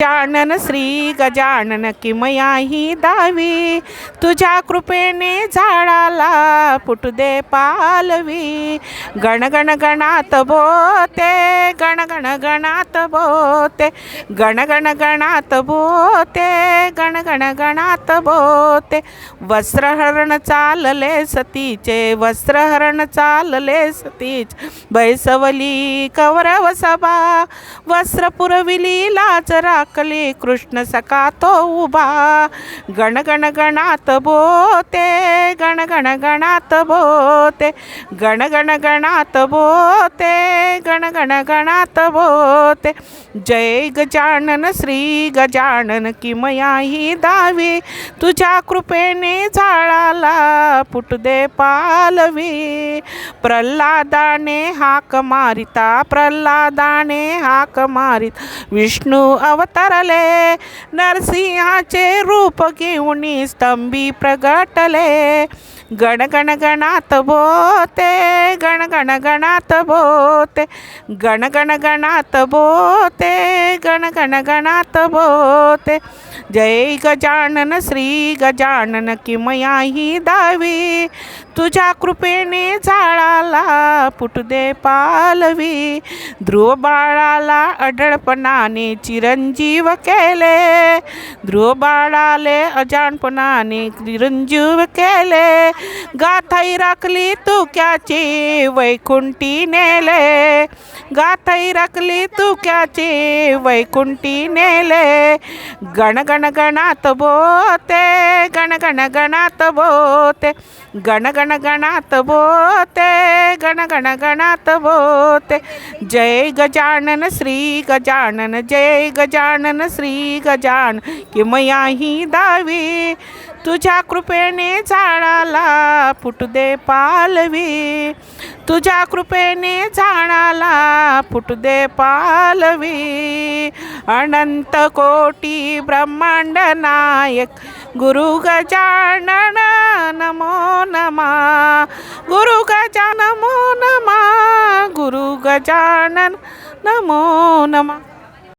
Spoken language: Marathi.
गजानन श्री गजानन किमयाही दावी, तुझ्या कृपेने झाडाला फुटू दे पालवी. गण गण गणात बोते, गण गण गणात बोते, गण गण गणात बोते, गण गण गणात बोते. वस्त्रहरण चालले सतीचे, वस्त्रहरण चालले सतीचे, बैसवली कौरव सभा, वस्त्र पुरविली लाज राखली कृष्ण सखा तो उभा. गण गण गणात बोते, गण गण गणात बोते, गण गण गणात बोते, गण गण गणात बोते. जय गजानन श्री गजानन किमयाही दावी, तुझ्या कृपेने झाडाला फुटू दे पालवी. प्रल्हादाने हाक मारिता, प्रल्हादाने हाक मारिता, विष्णू अवतरले, नरसिंहाचे रूप घेऊन स्तंभी प्रगटले. गण गण गणात बोते, गण गण गणात बोते, गण गण गणात बोते, गण गण गणात बोते. जय गजानन श्री गजानन किमयाही दावी, तुझ्या कृपेने झाडाला फुटू दे पालवी. ध्रुव बाळाला अढळपणाने चिरंजीव केले, ध्रुव बाळाले अजाणपणाने चिरंजीव केले. गाथाई राखली तुक्याची वैकुंठी नेले, गाथाई राखली तुक्याची वैकुंठी नेले. गण गण गणात बोते, गण गण गणात बोते, गण गण गणात बोते, गण गण गणात बोते. जय गजानन श्री गजानन, जय गजानन श्री गजानन किमयाही दावी, तुझ्या कृपेने झाडाला फुटू दे पालवी. तुझ्या कृपेने झाडाला फुटू दे पालवी. अनंत कोटी ब्रह्मांड नायक गुरु गजानन नमो नमः, गुरु गजानन नमो नमः, गुरु गजानन नमो नमः.